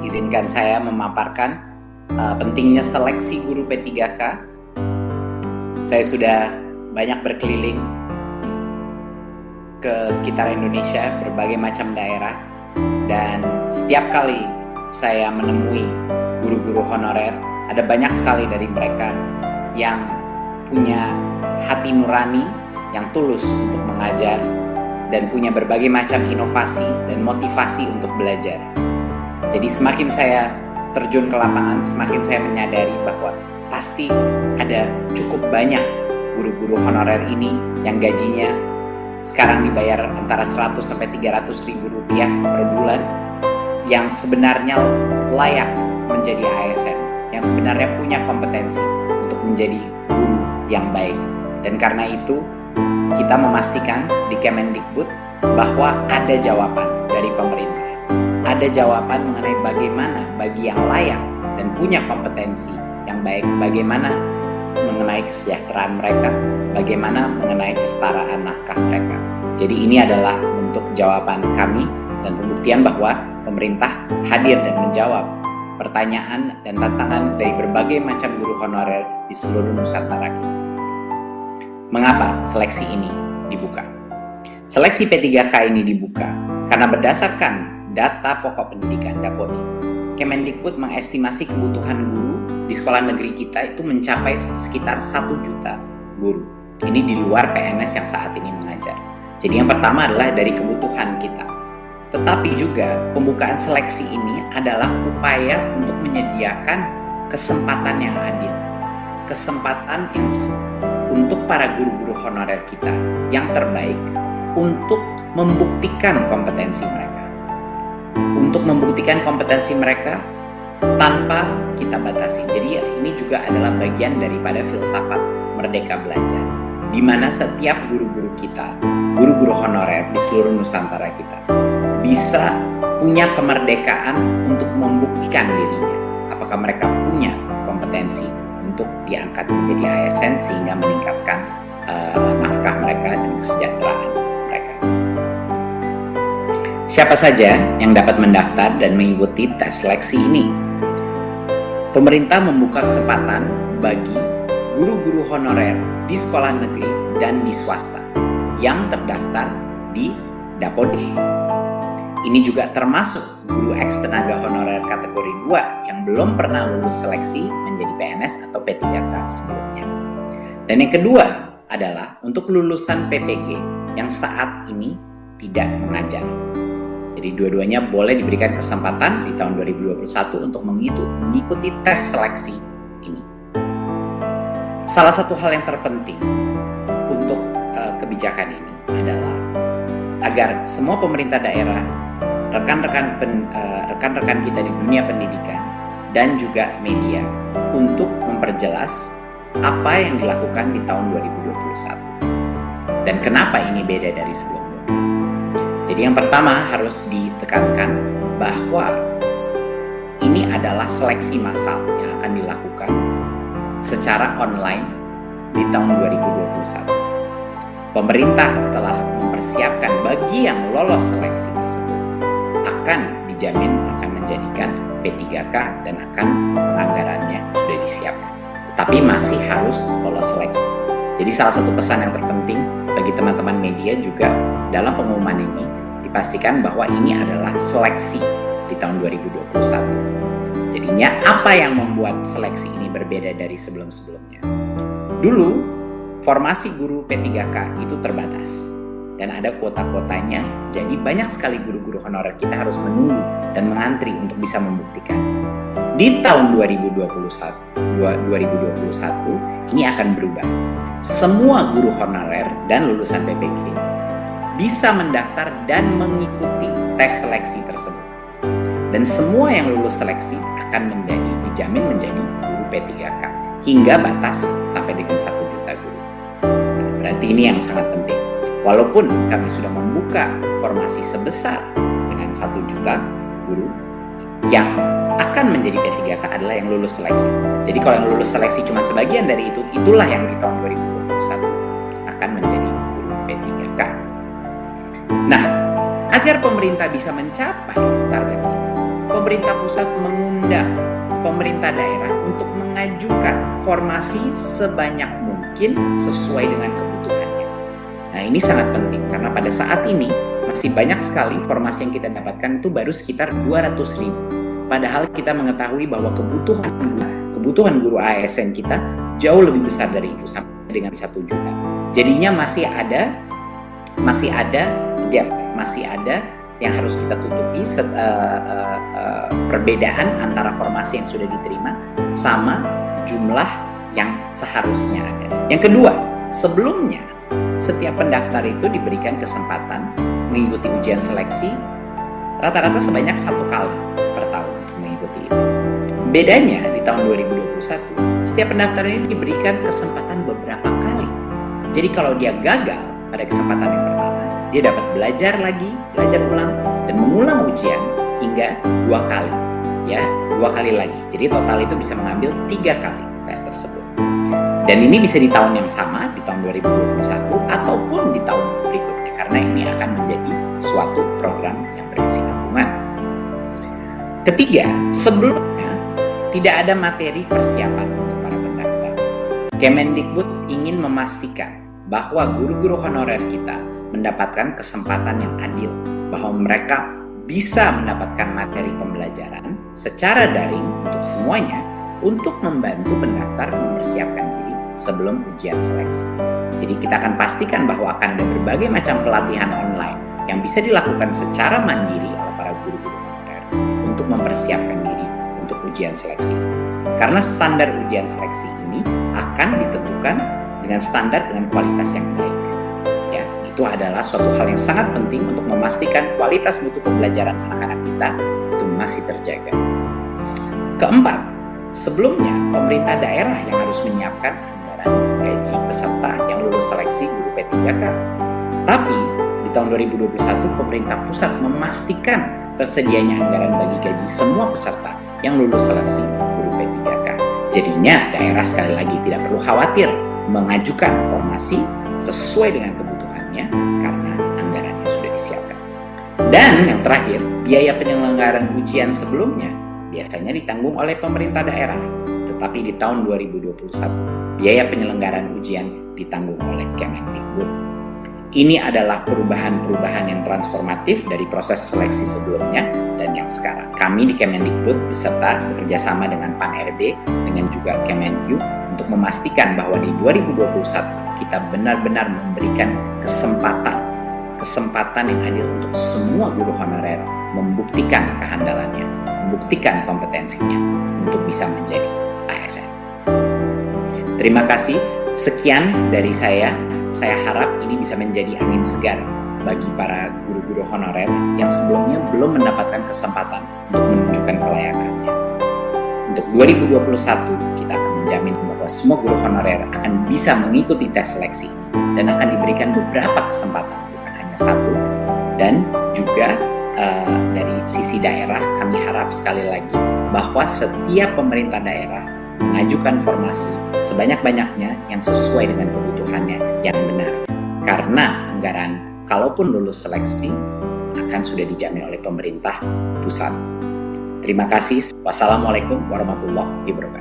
izinkan saya memaparkan pentingnya seleksi guru P3K. Saya sudah banyak berkeliling ke sekitar Indonesia, berbagai macam daerah, dan setiap kali saya menemui guru-guru honorer, ada banyak sekali dari mereka yang punya hati nurani, yang tulus untuk mengajar, dan punya berbagai macam inovasi dan motivasi untuk belajar. Jadi semakin saya terjun ke lapangan, semakin saya menyadari bahwa pasti ada cukup banyak guru-guru honorer ini yang gajinya sekarang dibayar antara 100 sampai 300 ribu rupiah per bulan, yang sebenarnya layak menjadi ASN, yang sebenarnya punya kompetensi untuk menjadi guru yang baik. Dan karena itu kita memastikan di Kemendikbud bahwa ada jawaban dari pemerintah. Ada jawaban mengenai bagaimana bagi yang layak dan punya kompetensi yang baik, bagaimana mengenai kesejahteraan mereka, bagaimana mengenai kesetaraan nafkah mereka. Jadi ini adalah bentuk jawaban kami dan pembuktian bahwa pemerintah hadir dan menjawab pertanyaan dan tantangan dari berbagai macam guru honorer di seluruh Nusantara kita. Mengapa seleksi ini dibuka? Seleksi P3K ini dibuka karena berdasarkan data pokok pendidikan Dapodi, Kemendikbud mengestimasi kebutuhan guru di sekolah negeri kita itu mencapai sekitar 1 juta guru. Ini di luar PNS yang saat ini mengajar. Jadi yang pertama adalah dari kebutuhan kita. Tetapi juga pembukaan seleksi ini adalah upaya untuk menyediakan kesempatan yang adil. Kesempatan yang untuk para guru-guru honorer kita yang terbaik untuk membuktikan kompetensi mereka. Untuk membuktikan kompetensi mereka tanpa kita batasi. Jadi ini juga adalah bagian daripada filsafat Merdeka Belajar, di mana setiap guru-guru kita, guru-guru honorer di seluruh Nusantara kita, bisa punya kemerdekaan untuk membuktikan dirinya. Apakah mereka punya kompetensi untuk diangkat menjadi ASN sehingga meningkatkan nafkah mereka dan kesejahteraan mereka. Siapa saja yang dapat mendaftar dan mengikuti tes seleksi ini? Pemerintah membuka kesempatan bagi guru-guru honorer di sekolah negeri dan di swasta yang terdaftar di Dapodi. Ini juga termasuk guru eks tenaga honorer kategori 2 yang belum pernah lulus seleksi menjadi PNS atau P3K sebelumnya. Dan yang kedua adalah untuk lulusan PPG yang saat ini tidak mengajar. Jadi dua-duanya boleh diberikan kesempatan di tahun 2021 untuk mengikuti tes seleksi ini. Salah satu hal yang terpenting untuk kebijakan ini adalah agar semua pemerintah daerah, rekan-rekan kita di dunia pendidikan dan juga media untuk memperjelas apa yang dilakukan di tahun 2021 dan kenapa ini beda dari sebelumnya. Jadi yang pertama harus ditekankan bahwa ini adalah seleksi massal yang akan dilakukan secara online di tahun 2021. Pemerintah telah mempersiapkan bagi yang lolos seleksi tersebut akan dijamin akan menjadikan P3K dan akan penganggarannya sudah disiapkan. Tetapi masih harus lolos seleksi. Jadi salah satu pesan yang terpenting bagi teman-teman media juga dalam pengumuman ini dipastikan bahwa ini adalah seleksi di tahun 2021. Jadinya apa yang membuat seleksi ini berbeda dari sebelum-sebelumnya? Dulu formasi guru P3K itu terbatas dan ada kuota-kuotanya, jadi banyak sekali guru-guru honorer kita harus menunggu dan mengantri untuk bisa membuktikan. Di tahun 2021 ini akan berubah. Semua guru honorer dan lulusan PPG bisa mendaftar dan mengikuti tes seleksi tersebut. Dan semua yang lulus seleksi akan dijamin menjadi guru P3K hingga batas sampai dengan 1 juta guru. Nah, berarti ini yang sangat penting. Walaupun kami sudah membuka formasi sebesar dengan 1 juta guru, yang akan menjadi P3K adalah yang lulus seleksi. Jadi kalau yang lulus seleksi cuma sebagian dari itu, itulah yang di tahun 2021 akan menjadi guru P3K. Nah, agar pemerintah bisa mencapai target ini, pemerintah pusat mengundang pemerintah daerah untuk mengajukan formasi sebanyak mungkin sesuai dengan kebutuhannya. Nah, ini sangat penting karena pada saat ini masih banyak sekali formasi yang kita dapatkan itu baru sekitar 200.000. Padahal kita mengetahui bahwa kebutuhan guru ASN kita jauh lebih besar dari itu, sampai dengan 1 juta. Jadinya masih ada gap, masih ada yang harus kita tutupi, perbedaan antara formasi yang sudah diterima sama jumlah yang seharusnya ada. Yang kedua, sebelumnya setiap pendaftar itu diberikan kesempatan mengikuti ujian seleksi rata-rata sebanyak 1 kali per tahun untuk mengikuti itu. Bedanya di tahun 2021, setiap pendaftar ini diberikan kesempatan beberapa kali. Jadi kalau dia gagal pada kesempatan yang pertama, dia dapat belajar ulang, dan mengulang ujian hingga 2 kali. Ya, 2 kali lagi. Jadi total itu bisa mengambil 3 kali tes tersebut. Dan ini bisa di tahun yang sama, di tahun 2021, ataupun di tahun berikutnya, karena ini akan menjadi suatu program yang berkesinambungan. Ketiga, sebelumnya tidak ada materi persiapan untuk para pendaftar. Kemendikbud ingin memastikan bahwa guru-guru honorer kita mendapatkan kesempatan yang adil, bahwa mereka bisa mendapatkan materi pembelajaran secara daring untuk semuanya, untuk membantu pendaftar mempersiapkan diri sebelum ujian seleksi. Jadi kita akan pastikan bahwa akan ada berbagai macam pelatihan online yang bisa dilakukan secara mandiri oleh para guru-guru honorer untuk mempersiapkan diri untuk ujian seleksi. Karena standar ujian seleksi ini akan ditentukan dengan standar dengan kualitas yang baik. Ya, itu adalah suatu hal yang sangat penting untuk memastikan kualitas mutu pembelajaran anak-anak kita itu masih terjaga. Keempat, sebelumnya pemerintah daerah yang harus menyiapkan anggaran gaji peserta yang lulus seleksi guru P3K. Tapi di tahun 2021 pemerintah pusat memastikan tersedianya anggaran bagi gaji semua peserta yang lulus seleksi guru P3K. Jadinya daerah sekali lagi tidak perlu khawatir mengajukan formasi sesuai dengan kebutuhannya karena anggarannya sudah disiapkan. Dan yang terakhir, biaya penyelenggaraan ujian sebelumnya biasanya ditanggung oleh pemerintah daerah. Tetapi di tahun 2021, biaya penyelenggaraan ujian ditanggung oleh Kemendikbud. Ini adalah perubahan-perubahan yang transformatif dari proses seleksi sebelumnya dan yang sekarang. Kami di Kemendikbud beserta bekerjasama dengan Pan-RB, dengan juga Kemenq, untuk memastikan bahwa di 2021 kita benar-benar memberikan kesempatan yang adil untuk semua guru honorer membuktikan kehandalannya, membuktikan kompetensinya untuk bisa menjadi ASN. Terima kasih, sekian dari saya. Saya harap ini bisa menjadi angin segar bagi para guru-guru honorer yang sebelumnya belum mendapatkan kesempatan untuk menunjukkan kelayakannya. Untuk 2021, kita akan menjamin bahwa semua guru honorer akan bisa mengikuti tes seleksi dan akan diberikan beberapa kesempatan, bukan hanya 1. Dan juga dari sisi daerah, kami harap sekali lagi bahwa setiap pemerintah daerah mengajukan formasi sebanyak-banyaknya yang sesuai dengan kebutuhannya yang benar. Karena anggaran, kalaupun lulus seleksi, akan sudah dijamin oleh pemerintah pusat. Terima kasih. Wassalamualaikum warahmatullahi wabarakatuh.